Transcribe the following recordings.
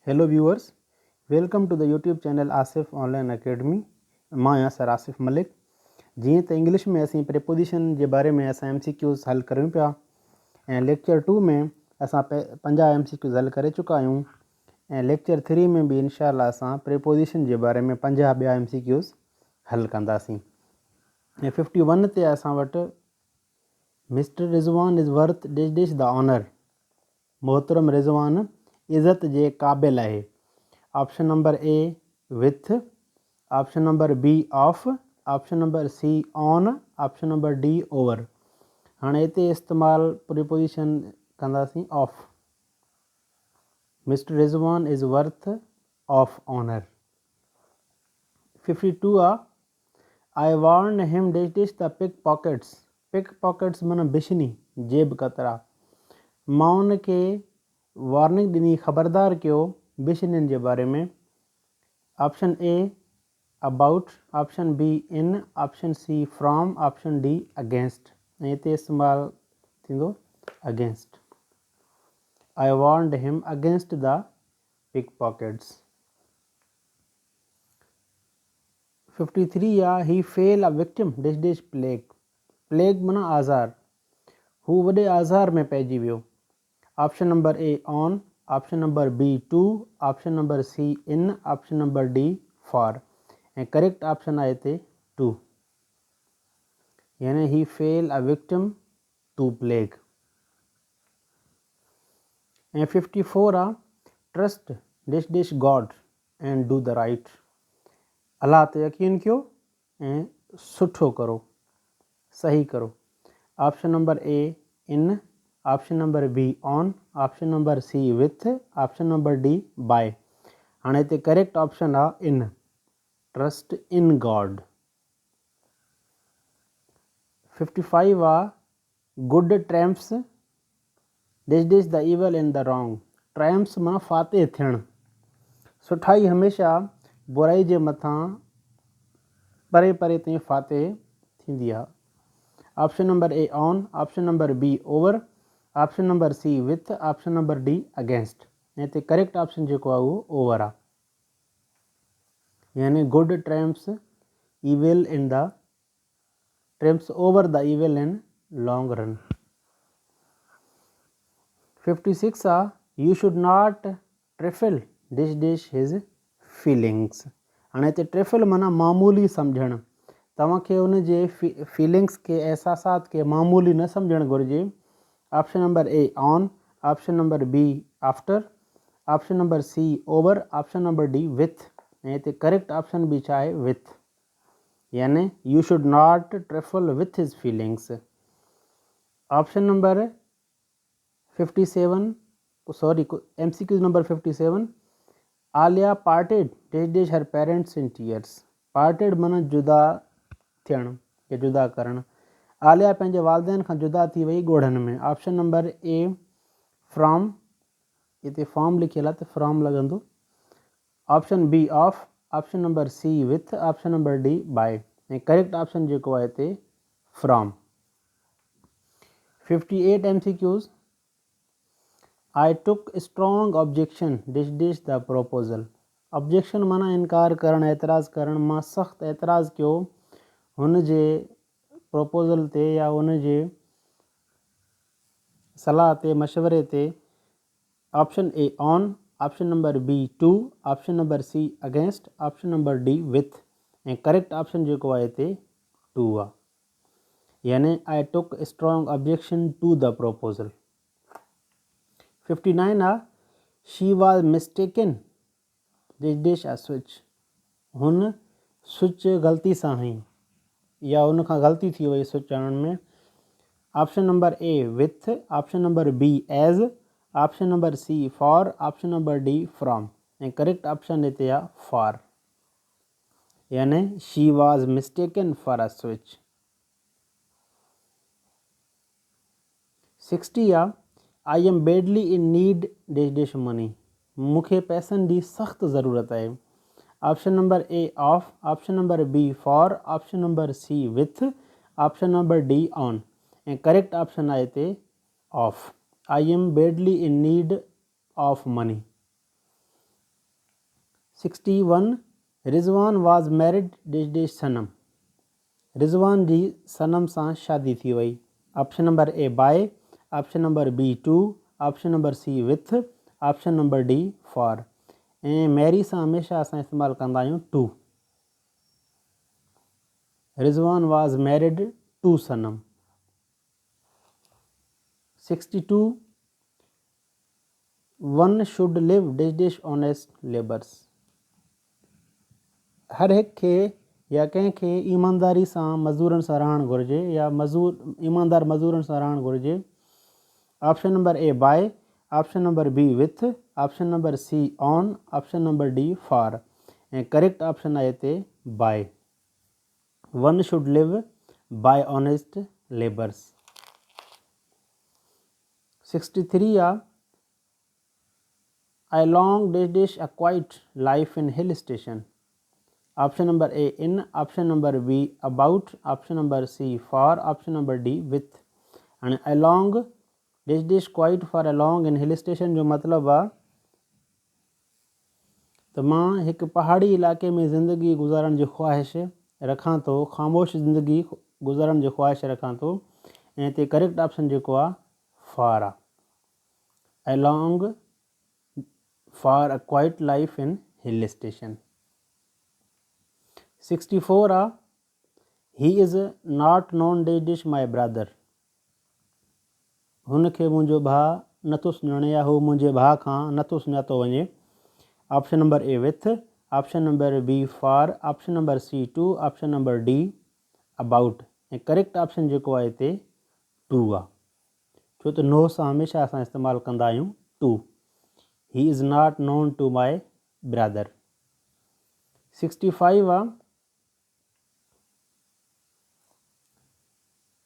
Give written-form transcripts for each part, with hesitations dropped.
Hello viewers, welcome to the YouTube channel Asif Online Academy. मां आहियां sir Asif Malik. जीअं त इंग्लिश में असीं प्रीपोजिशन जे बारे में असां MCQs हल करूं पिया ऐं लेक्चर 2 में असां 50 MCQs हल करे चुका आहियूं ऐं लेक्चर 3 में बि इंशाअल्लाह असां प्रीपोजिशन जे बारे में 50 ॿिया MCQs हल कंदासीं। ऐं 51 ते असां वटि mister Rizwan is worth dash the honour, मोहतरम रिज़वान इज़त जे क़ाबिल आहे। Option number A with, option number B of, option number C on, option number D over. हाणे हिते इस्तेमालु प्रीपोजिशन कंदासीं of. Mister Rizwan is worth of honour. 52 आहे I warn him dash the pick pockets. Pick pockets माना बिशनी, जेब कतरा। मां उन खे वार्निंग ॾिनी, ख़बरदार कयो बिशनियुनि जे बारे में। Option A about, option B in, option C from, option D against. ऐं हिते इस्तेमालु थींदो against. I warned him against the pick pockets. 53 आहे he fell a victim dash plague. Plague माना आज़ार, हू वॾे आज़ार में पइजी वियो। Option number A on, option number B to, option number C in, option number D for. ऐं करेक्ट ऑप्शन आहे हिते टू, यानी he fell a victim to plague. ऐं 54 आहे trust dash God and do the right. Allah ते यकीन कयो ऐं सुठो करो, सही करो। Option number A in, option number B on, option number C with, option number D by. हाणे हिते करेक्ट ऑप्शन आहे इन, ट्रस्ट इन गॉड। 55 आहे good trumps dash the evil in the wrong. Trumps माना फाते थियणु। सुठाई हमेशह बुराई जे मथां परे परे ताईं फाते थींदी आहे। Option number A on, option number B over, option number C with, option number D against. ऐं हिते करेक्ट ऑप्शन जेको आहे उहो ओवर आहे, यानी good trumps evil in the trumps over the evil in long run. 56 आहे you should not trifle dash his feelings. हाणे हिते ट्रिफल माना मामूली सम्झणु। तव्हांखे उन जे फीलिंग्स खे, एहसासात खे मामूली न सम्झणु घुरिजे। Option number A on, option number B after, option number C over, option number D with. ऐं हिते करेक्ट ऑप्शन बि छा आहे विथ, यानी you should not trifle with his feelings. Option number 57 sorry MCQ number 57 Alia parted dash her parents in tears. Parted माना जुदा थियणु या जुदा करणु। आलिया पंहिंजे वालदेन खां जुदा थी वई ॻोढ़नि में। ऑप्शन नंबर ए फ्रॉम, हिते फॉर्म लिखियलु आहे त फ्रॉम लॻंदो। Option B of, option number C with, option number D by. ऐं करेक्ट ऑप्शन जेको आहे हिते from. 58 MCQs I took strong objection dash the proposal. Objection माना इनकार करणु, एतिराज़ु करणु। मां सख़्तु एतिराज़ु कयो हुन जे प्रोपोज़ल ते या हुन जे सलाह ते, मशवरे ते। Option A on, option number B to, option number C against, option number D with. ऐं करेक्ट ऑप्शन जेको आहे हिते टू आहे, यानी I took strong objection to the proposal. 59 आहे she was mistaken dash a switch. हुन switch ग़लती सां हई या हुन खां ग़लती थी वई स्विच हणण में। Option number A with, option number B as, option number C for, option number D from. ऐं करेक्ट ऑप्शन हिते आहे फॉर, यानी she was mistaken for a switch. 60 आहे I am badly in need dash money. मूंखे पैसनि जी सख़्तु ज़रूरत आहे। Option number A of, option number B for, option number C with, option number D on. ऐं करेक्ट ऑप्शन आहे हिते of, I am badly in need of money. 61 Rizwan was married dash dash Sanam. Rizwan जी सनम सां शादी थी वई। Option number A by, option number B to, option number C with, option number D for. ऐं marry सां हमेशह असां इस्तेमालु कंदा आहियूं to. Rizwan was married to Sanam. 62 one should live dash dash honest labours. हर हिकु खे या कंहिंखे ईमानदारी सां मज़दूरनि सां रहणु घुरिजे या ईमानदार मज़दूरनि सां रहणु घुरिजे। Option number A by, option number B with, option number C on, option number D for. ऐं करेक्ट ऑप्शन आहे हिते by. One should live by honest labours. 63 आहे I long dash dash a quiet life in hill station. Option number A in, option number B about, option number C for, option number D with. And I long dash dash quiet for a long in hill station जो मतलब आहे त मां हिकु पहाड़ी इलाइक़े में ज़िंदगी गुज़ारण जी ख़्वाहिश रखां थो, ख़ामोश ज़िंदगी गुज़ारण जी ख़्वाहिश रखां थो। ऐं हिते करेक्ट ऑप्शन जेको आहे फॉर आहे। I long for a quiet life in hill station. 64 आहे he is not known dash dash my brother. हुनखे मुंहिंजो भाउ नथो सुञाणे या हू मुंहिंजे भाउ खां नथो सुञातो वञे। Option number A with, option number B for, option number C to, option number D about. ऐं करेक्ट ऑप्शन जेको आहे हिते टू आहे, छो त नो सां हमेशह असां इस्तेमालु कंदा आहियूं two. He is not known to my brother. 65 आहे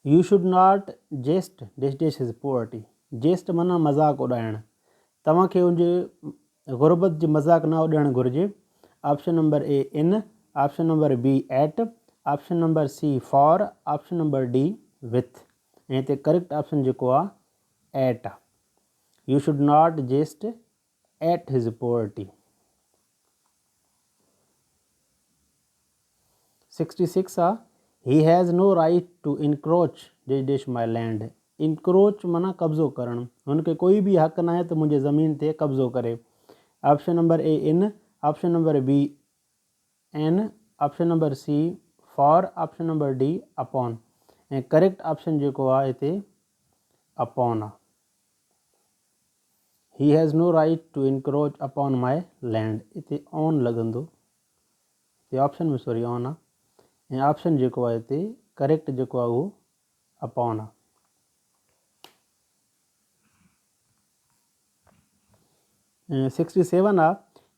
You should not jest dash dash his poverty. Jest माना मज़ाक उॾाइणु। तव्हांखे हुनजे ग़ुरबत जी मज़ाक न उॾाइणु घुरिजे। Option number A in, option number B at, option number C for, option number D with. ऐं हिते करेक्ट ऑप्शन जेको आहे एट आहे। You should not jest at his poverty. 66 आहे he has no right to encroach dash dash my land. encroach माना कब्ज़ो करणु। हुनखे कोई बि हक़ न आहे त मुंहिंजे ज़मीन ते कब्ज़ो करे। Option number A in, option number B an, option number C for, option number D upon. ऐं करेक्ट ऑप्शन जेको आहे हिते अपॉन आहे। He has no right to encroach upon my land. इते ऑन लॻंदो, हिते ऑप्शन में सॉरी ऑन आहे। ऐं ऑप्शन जेको आहे हिते करेक्ट जेको आहे उहो अपॉन आहे। 67 आहे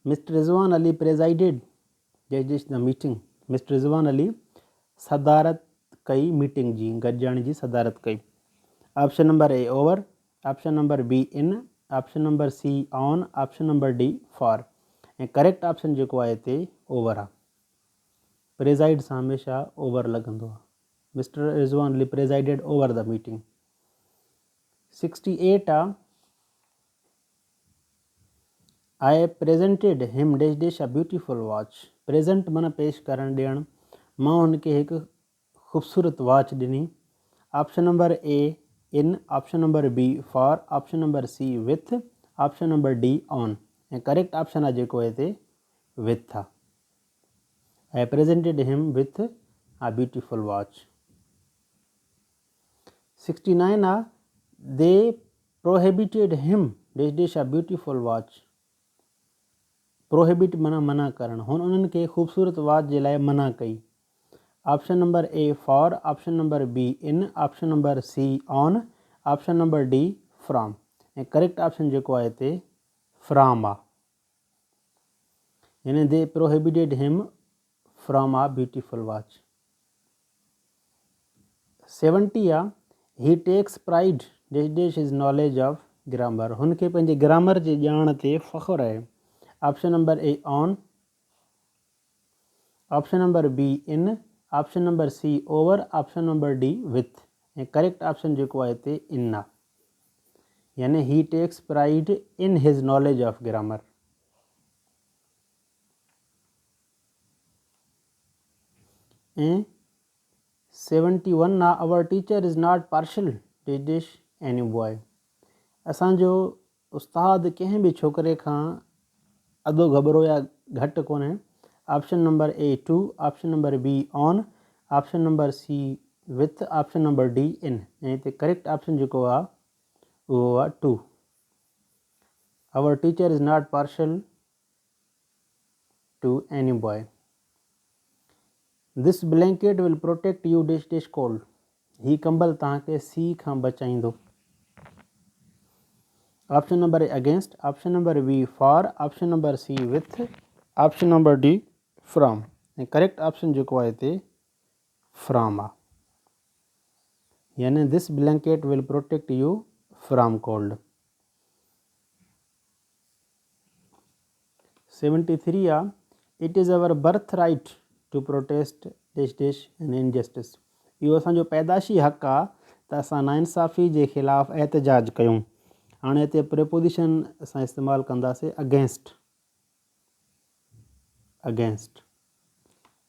mister Rizwan Ali presided dash dash the meeting. Mister Rizwan Ali सदारत कई मीटिंग जी, गॾिजाणी जी सदारत कई। Option number A over, option number B in, option number C on, option number D for. ऐं करेक्ट ऑप्शन जेको आहे हिते ओवर आहे। प्रेज़ाइड सां हमेशह ओवर लॻंदो आहे। Mister Rizwan Ali presided over the meeting. 68 आहे I presented him dash dash a beautiful watch. Present माना पेश करणु ॾियणु। मां हुनखे हिकु ख़ूबसूरत वॉच ॾिनी। Option number A in, option number B for, option number C with, option number D on. ऐं करेक्ट ऑप्शन आहे जेको हिते विथ आहे। I presented him with a beautiful watch. 69 आहे they prohibited him dash dash a beautiful watch. Prohibit माना मना करणु। उन्हनि खे ख़ूबसूरत वॉच जे लाइ मना कई। Option number A for, option number B in, option number C on, option number D from. ऐं करेक्ट ऑप्शन जेको आहे हिते फ्रॉम आहे। यानी they prohibited him from a beautiful watch. 70 आहे he takes pride dash dash his knowledge of grammar. हुनखे पंहिंजे grammar जी ॼाण ते फ़ख़ुरु आहे। Option number A on, option number B in, option number C over, option number D with. ऐं correct option जेको आहे हिते इन आहे। यानी ही takes pride in his knowledge of grammar. ऐं 71 आहे our teacher is not partial dash dash any boy. असांजो उस्ताद कंहिं बि छोकिरे खां अधो घबरो या घटि कोन्हे। Option number A 2, option number B on, option number C with, option number D in. ऐं हिते करेक्ट ऑप्शन जेको आहे उहो आहे 2। Our teacher is not partial to any boy. This blanket will protect you dash dash cold. ही कंबल तव्हांखे सी खां बचाईंदो। Option number A against, option number B for, option number C with, option number D from. ऐं correct option जेको आहे हिते फ्रॉम आहे, यानी this blanket will protect you from cold. 73 आहे it is our birth right to protest dash dash and injustice. इहो असांजो पैदाशी हक़ आहे त असां नाइंसाफ़ी जे ख़िलाफ़ु एहतजाज कयूं। हाणे हिते प्रिपोजिशन असां इस्तेमालु कंदासीं against. Against,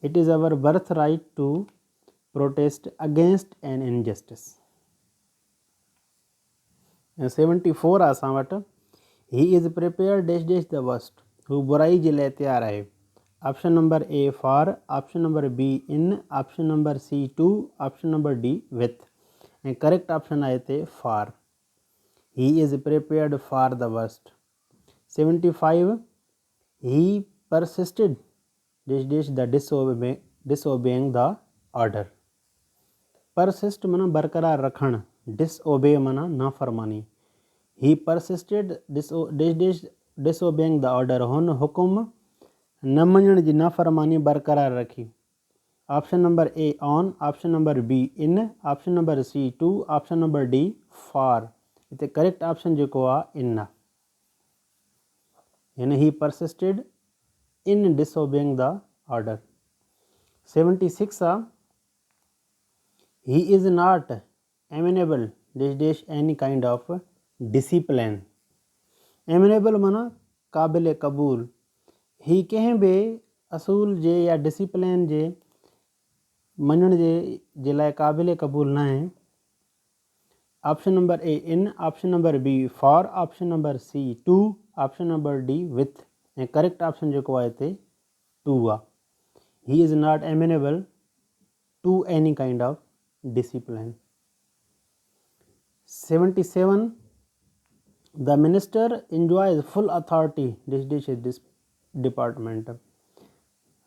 it is our birth right to protest against an injustice. ऐं 74 आहे असां वटि he is prepare dash dash the worst. हू बुराई जे लाइ तयारु आहे। Option number A for, option number B in, option number C to, option number D with. ऐं करेक्ट ऑप्शन आहे हिते for. He is prepared for the worst. 75 he persisted dash dash the disobeying the order. persist माना बरक़रार रखणु, disobey माना नाफ़रमानी। He persisted dash dash disobeying the order, हुन हुकुम न मञण जी नाफ़रमानी बरक़रार रखी। Option number A on, option number B in, option number C to, option number D for. हिते करेक्ट ऑप्शन जेको आहे इन आहे, यानी ही persisted in disobeying the order। 76 आहे he is not amenable dish dish any kind of discipline। amenable माना क़ाबिल क़बूल। ही कंहिं बि असूल जे या डिसिप्लिन जे मञण जे लाइ क़ाबिल क़बूल न आहे। Option number A in, option number B for, option number C to, option number D with. ऐं करेक्ट ऑप्शन जेको आहे हिते 2 आहे। He is not amenable to any kind of discipline. 77 the minister enjoys full authority dash dash this department.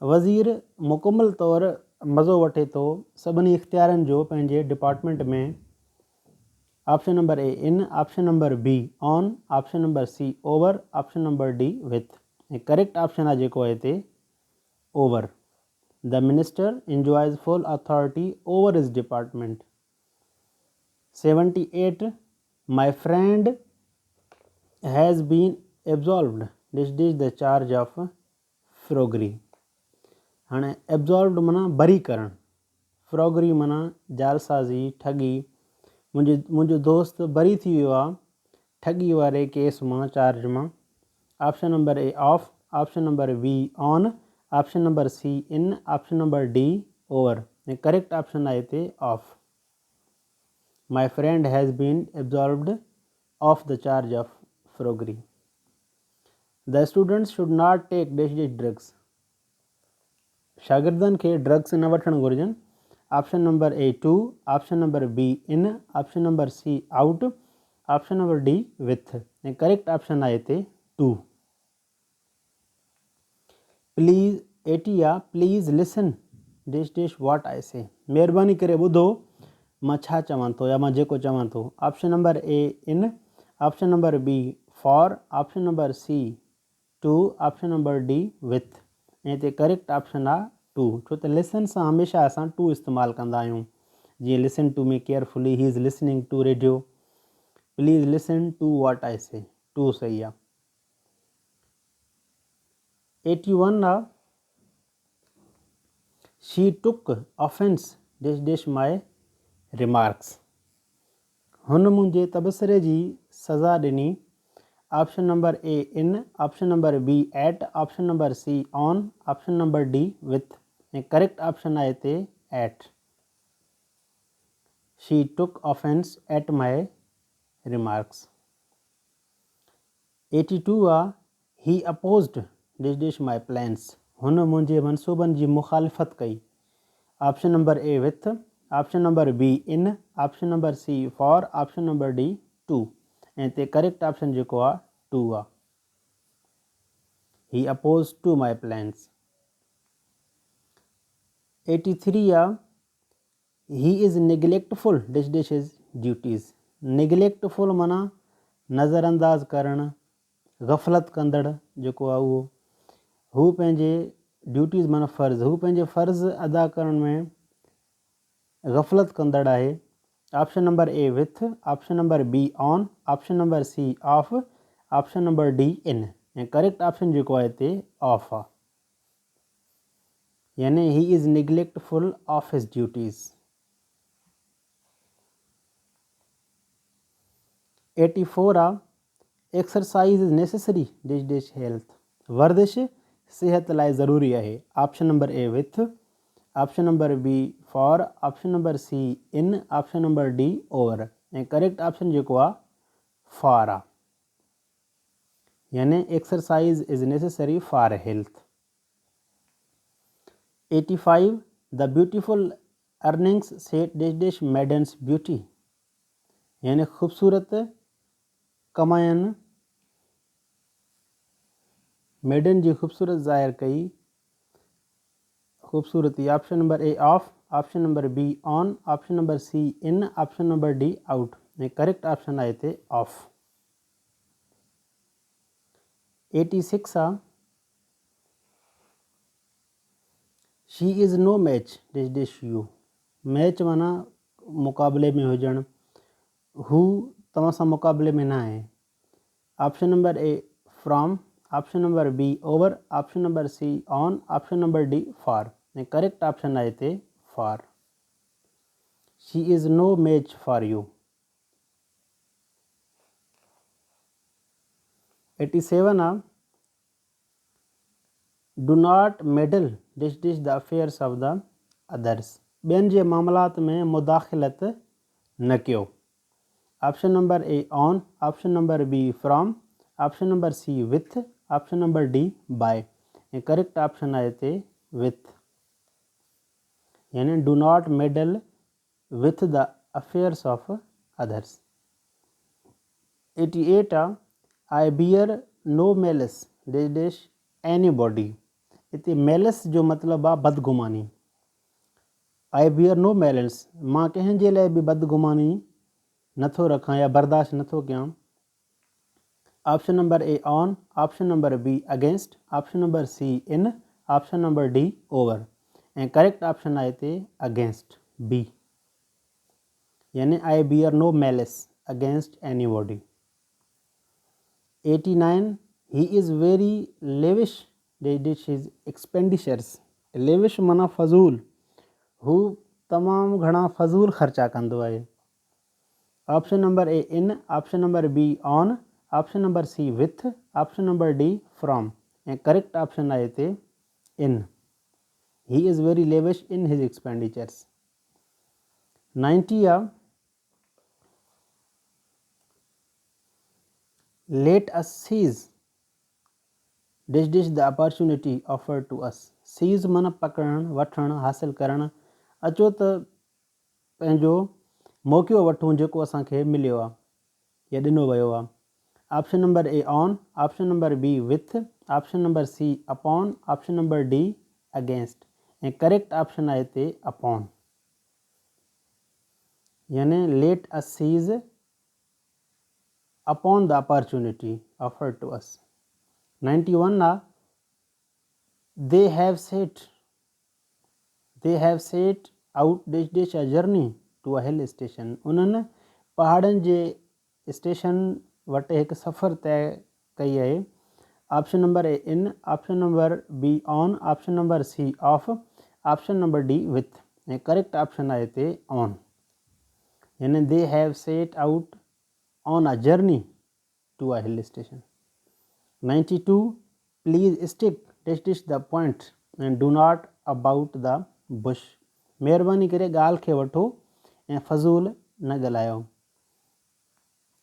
वज़ीर मुकमल तौरु मज़ो वठे थो सभिनी इख़्तियारनि जो पंहिंजे डिपार्टमेंट में। Option number A in, option number B on, option number C over, option number D with. ऐं करेक्ट ऑप्शन आहे जेको आहे हिते over. The minister enjoys full authority over his department. 78 my friend has been absolved dash dash the charge of forgery. हाणे absolved माना बरी करणु, फ्रॉगरी माना जालसाज़ी ठगी। मुंहिंजो दोस्त बरी थी वियो आहे ठगी वारे केस मां, चार्ज मां। Option number A of, option number B on, option number C in, option number D over. ऐं करेक्ट ऑप्शन आहे हिते of. My friend has been absolved of the charge of forgery. The students should not take dash dash drugs. शागिर्दनि खे drugs न वठणु घुरिजनि। Option number A to, option number B in, option number C out, option number D with. ऐं correct option आहे हिते 2। Please 80 आहे please listen dish dish what I से। महिरबानी करे ॿुधो मां छा चवां थो या मां जेको चवां थो। Option number A in, option number B for, option number C to, option number D with. ऐं हिते करेक्ट ऑप्शन आहे 2, छो त लिसन सां हमेशह असां 2 इस्तेमालु कंदा आहियूं। जीअं listen to me carefully, he is listening to radio. Please listen to what I say, 2 सही आहे। 81 आहे she took offence dash dash my remarks. हुन मुंहिंजे तबसरे जी सज़ा ॾिनी। Option number A in, option number B at, option number C on, option number D with. ऐं correct option आहे हिते at. She took offence at my remarks. 82 आहे he opposed dash dash my plans. हुन मुंहिंजे मनसूबनि जी मुखालिफ़त कई. Option number A with, option number B in, option number C for, option number D to. ऐं हिते करेक्ट ऑप्शन जेको आहे टू आहे. ही अपोज टू माई प्लान्स. 83 आहे ही इज़ निगलेक्टफुल डिश डिश हिज ड्यूटीज़. निगलेक्टफुल माना नज़रअंदाज़ करणु, गफ़लत कंदड़ जेको आहे उहो. हू पंहिंजे ड्यूटीज़ माना फ़र्ज़, हू पंहिंजे फ़र्ज़ अदा करण में गफ़लत कंदड़ आहे. Option number A with, option number B on, option number C of, option number D in. ऐं करेक्ट ऑप्शन जेको आहे हिते ऑफ आहे. यानी he is neglectful of his duties. 84 आहे exercise is necessary dash dash health. वर्जिश सिहत लाइ ज़रूरी आहे. Option number A with, option number B for, option number C in, option number D over. ऐं करेक्ट ऑप्शन जेको आहे फॉर आहे. यानी exercise is necessary for health. 85 the beautiful earnings set dash dash maiden's beauty. यानी ख़ूबसूरत कमायनि maiden जी ख़ूबसूरत ज़ाहिर कई ख़ूबसूरती. Option number A of, option number B on, option number C in, option number D out. ऐं करेक्ट ऑप्शन आहे हिते ऑफ. 86 आहे she is no match dash dash you. Match माना मुक़ाबले में हुजणु, हू तव्हां सां मुक़ाबले में न आहे. Option number A from, option number B over, option number C on, option number D for. ऐं करेक्ट ऑप्शन आहे हिते for. She is no match for you. 87 आहे do not meddle dash dash the affairs of the others. ॿियनि जे मामलात में मुदाख़िलत न कयो. Option number A on, option number B from, option number C with, option number D by. ऐं correct option आहे हिते विथ. यानी do not meddle with the affairs of others. 88 आहे I bear no malice dash dash anybody. हिते malice जो मतिलबु आहे बदगुमानी. आई bear no malice, मां कंहिंजे लाइ बि बदगुमानी नथो रखां या बर्दाश्त नथो कयां. Option number A on, option number B against, option number C in, option number D over. ऐं करेक्ट ऑप्शन आहे हिते अगेंस्ट बी. यानी I bear no malice against anybody. 89 he is very lavish dash dash his expenditures. Lavish माना फज़ूल, हू तमामु घणा फज़ूल ख़र्चा कंदो आहे. Option number A in, option number B on, option number C with, option number D from. ऐं correct option आहे हिते इन. ही is very lavish in his expenditures. 90 आहे let us seize dash dash the opportunity offer to us. Seize माना पकड़णु, वठणु, हासिलु करणु. अचो त पंहिंजो मौक़ो वठूं जेको असांखे मिलियो आहे या ॾिनो वियो आहे. Option number A on, option number B with, option number C upon, option number D against. ऐं करेक्ट ऑप्शन आहे हिते अपॉन. यानी let us seize upon the opportunity offer to us. 91 आहे they have set out dash dash a journey to a hill station. उन्हनि पहाड़नि जे station वटि हिकु सफ़र तय कई आहे. Option number A in, option number B on, option number C of, option number D with. ऐं करेक्ट ऑप्शन आहे हिते ऑन. यानी they have set out on a journey to a hill station. 92 please stick dash dash the point and do not about the bush. महिरबानी करे ॻाल्हि खे वठो ऐं फज़ूल न ॻाल्हायो।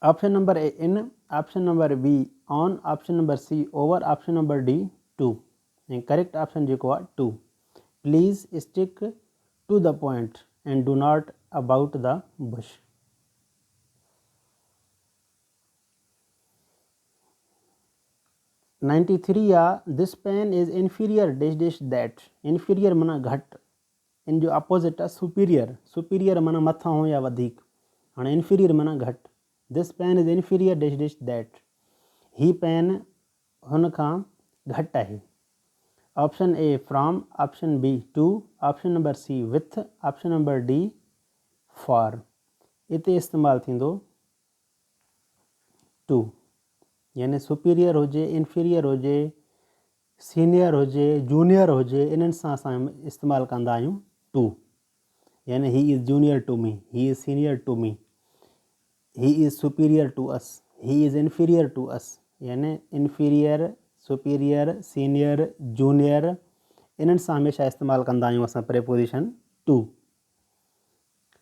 Option number A in, option number B on, option number C over, option number D to. ऐं correct option जेको आहे to. Please stick to the point and do not about the bush. 93 आहे this pen is inferior dash dash that. Inferior माना घटि, इन जो opposite आहे superior. Superior माना मथां या वधीक, हाणे इन्फीरियर माना घटि। This pen is inferior dash dash that. ही पेन हुन खां घटि आहे। Option A from, option B to, option number C with, option number D for. इते इस्तेमालु थींदो टू, यानी सुपीरियर हुजे, इन्फीरियर हुजे, सीनियर हुजे, जूनियर हुजे, इन्हनि सां असां इस्तेमालु कंदा आहियूं टू। यानी he is junior to me, he is senior to me, he is superior to us, he is inferior to us. यानी इन्फीरियर, सुपीरियर, सीनियर, जूनियर, इन्हनि सां हमेशह इस्तेमालु कंदा आहियूं असां प्रेपोजिशन टू।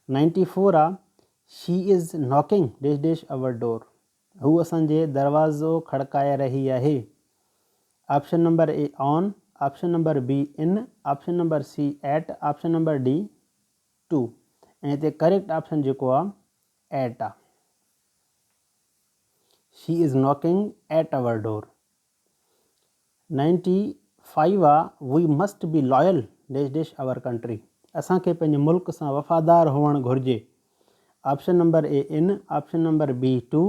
94 आहे she is knocking dash dash our door. हू असांजे दरवाज़ो खड़काए रही आहे। Option number A on, option number B in, option number C at, option number D to. ऐं हिते करेक्ट ऑप्शन जेको आहे एट आहे। She is knocking at our door. 95 आहे we must be loyal dash dash our country. असांखे पंहिंजे मुल्क सां वफ़ादार हुअणु घुरिजे। Option number A in, option number B to,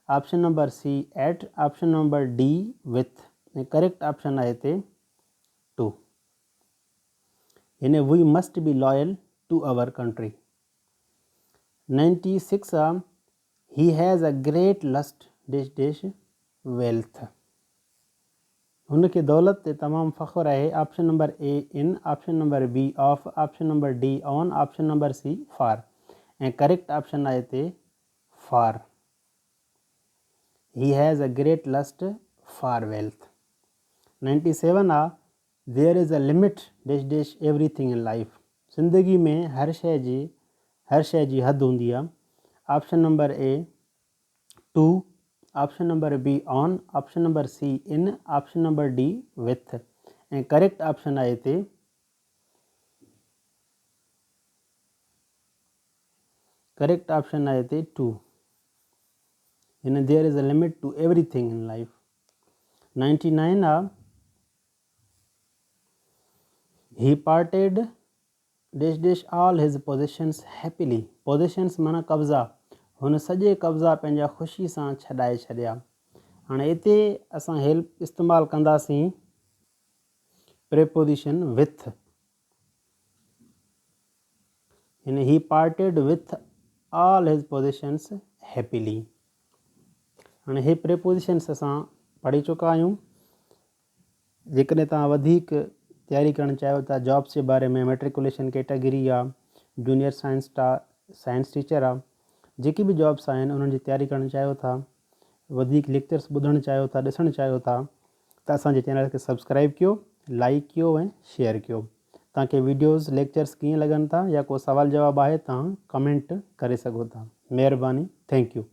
option number C at, option number D with. ऐं करेक्ट ऑप्शन आहे हिते टू। यानी we must be loyal to our country. 96 आहे he has a great lust dash dash wealth. हुनखे दौलत ते तमामु फ़ख्रु आहे। Option number A in, option number B of, option number D on, option number C for. ऐं correct option आहे हिते for. He has a great lust for wealth. 97 आहे there is a limit dash dash everything in life. ज़िंदगी में हर शइ जी हद हूंदी आहे। Option number A to, option number B on, option number C in, option number D with. ऐं करेक्ट ऑप्शन आहे हिते करेक्ट ऑप्शन आहे हिते टू। यानी there is a limit to everything in life. 99 आहे he parted dash dash all his possessions happily. Possessions माना कब्ज़ा। हुन सॼे कब्ज़ा पंहिंजा ख़ुशी सां छॾाए छॾिया। हाणे हिते असां हेल्प इस्तेमालु कंदासीं प्रेपोजिशन विथ। यानी ही parted with all his possessions happily. हाणे हे प्रेपोजिशन्स असां पढ़ी चुका आहियूं। जेकॾहिं तव्हां वधीक तयारी करणु चाहियो था जॉब्स जे बारे में, मेट्रिकुलेशन कैटेगरी आहे, जूनियर साइंस टीचर आहे, जेकी बि जॉब्स आहिनि उन्हनि जी तयारी करणु चाहियो था, वधीक लेक्चर्स ॿुधणु चाहियो था, ॾिसणु चाहियो था, त असांजे चैनल खे सब्सक्राइब कयो, लाइक कयो ऐं शेयर कयो। तव्हांखे वीडियोज़ लेक्चर्स कीअं लॻनि था या को सवाल जवाबु आहे तव्हां कमेंट करे सघो था। महिरबानी, थैंक यू।